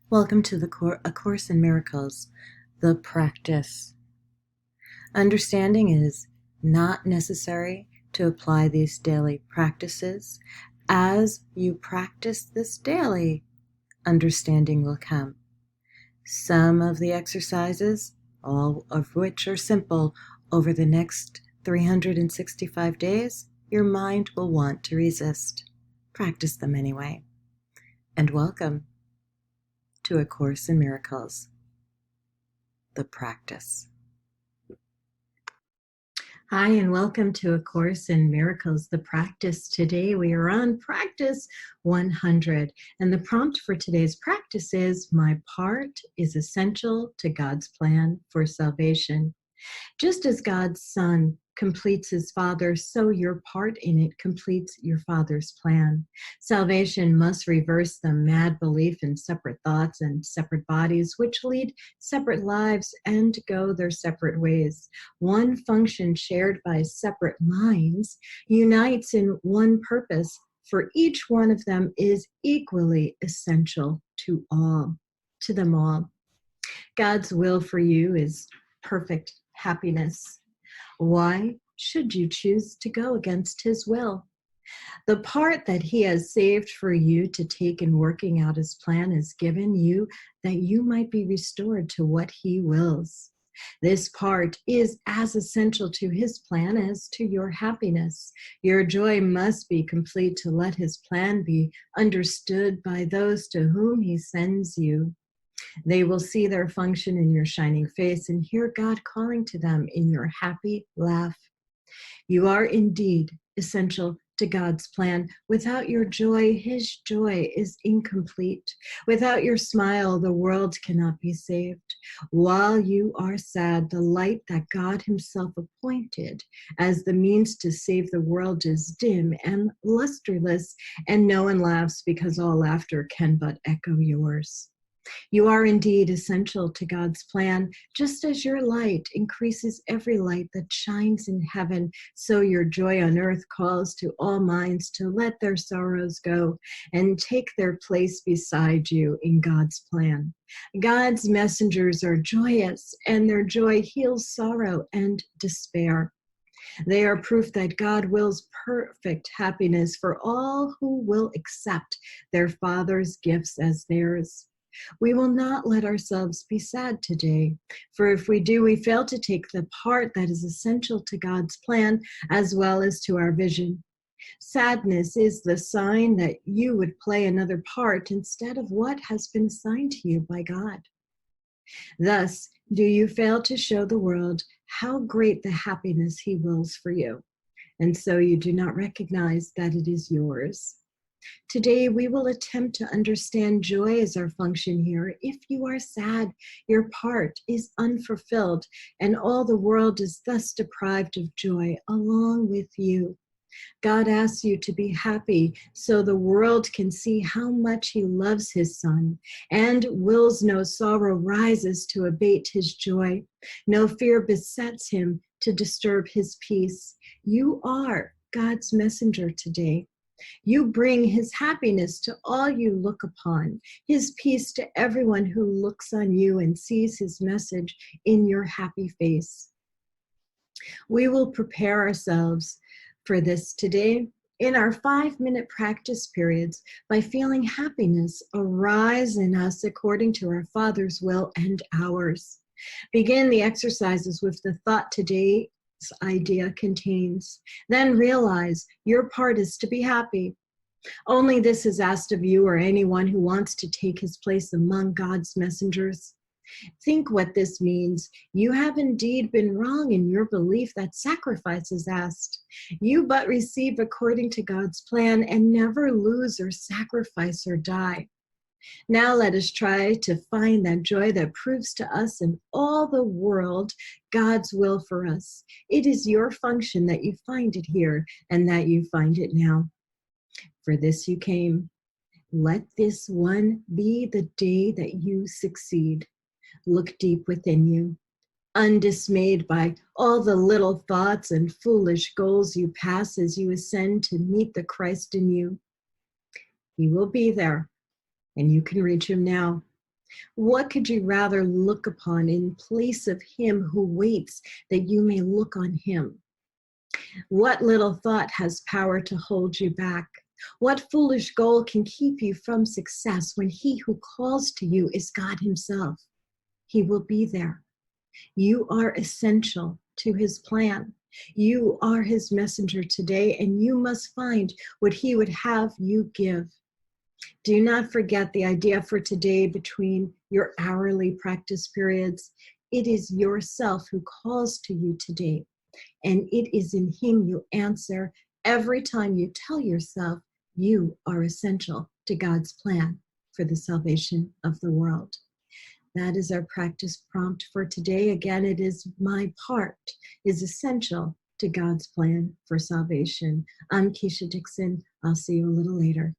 Welcome to A Course in Miracles, the practice. Understanding is not necessary to apply these daily practices. As you practice this daily, understanding will come. Some of the exercises, all of which are simple, over the next 365 days, your mind will want to resist. Practice them anyway. And welcome to A Course in Miracles, the practice. Hi, and welcome to A Course in Miracles, the practice. Today we are on practice 100, and the prompt for today's practice is, my part is essential to God's plan for salvation. Just as God's Son completes his Father, so your part in it completes your Father's plan. Salvation must reverse the mad belief in separate thoughts and separate bodies, which lead separate lives and go their separate ways. One function shared by separate minds unites in one purpose, for each one of them is equally essential to them all. God's will for you is perfect happiness. Why should you choose to go against his will? The part that he has saved for you to take in working out his plan is given you that you might be restored to what he wills. This part is as essential to his plan as to your happiness. Your joy must be complete to let his plan be understood by those to whom he sends you. They will see their function in your shining face and hear God calling to them in your happy laugh. You are indeed essential to God's plan. Without your joy, his joy is incomplete. Without your smile, the world cannot be saved. While you are sad, the light that God himself appointed as the means to save the world is dim and lusterless, and no one laughs because all laughter can but echo yours. You are indeed essential to God's plan. Just as your light increases every light that shines in heaven, so your joy on earth calls to all minds to let their sorrows go and take their place beside you in God's plan. God's messengers are joyous, and their joy heals sorrow and despair. They are proof that God wills perfect happiness for all who will accept their Father's gifts as theirs. We will not let ourselves be sad today, for if we do, we fail to take the part that is essential to God's plan as well as to our vision. Sadness is the sign that you would play another part instead of what has been assigned to you by God. Thus, do you fail to show the world how great the happiness he wills for you, and so you do not recognize that it is yours. Today, we will attempt to understand joy as our function here. If you are sad, your part is unfulfilled, and all the world is thus deprived of joy along with you. God asks you to be happy so the world can see how much he loves his Son, and wills no sorrow rises to abate his joy. No fear besets him to disturb his peace. You are God's messenger today. You bring his happiness to all you look upon, his peace to everyone who looks on you and sees his message in your happy face. We will prepare ourselves for this today in our 5-minute practice periods by feeling happiness arise in us according to our Father's will and ours. Begin the exercises with the thought today idea contains. Then realize your part is to be happy. Only this is asked of you or anyone who wants to take his place among God's messengers. Think what this means. You have indeed been wrong in your belief that sacrifice is asked. You but receive according to God's plan and never lose or sacrifice or die. Now let us try to find that joy that proves to us and all the world God's will for us. It is your function that you find it here and that you find it now. For this you came. Let this one be the day that you succeed. Look deep within you, undismayed by all the little thoughts and foolish goals you pass as you ascend to meet the Christ in you. He will be there, and you can reach him now. What could you rather look upon in place of him who waits that you may look on him? What little thought has power to hold you back? What foolish goal can keep you from success when he who calls to you is God himself? He will be there. You are essential to his plan. You are his messenger today, and you must find what he would have you give. Do not forget the idea for today between your hourly practice periods. It is yourself who calls to you today, and it is in him you answer every time you tell yourself you are essential to God's plan for the salvation of the world. That is our practice prompt for today. Again, it is my part is essential to God's plan for salvation. I'm Keisha Dixon. I'll see you a little later.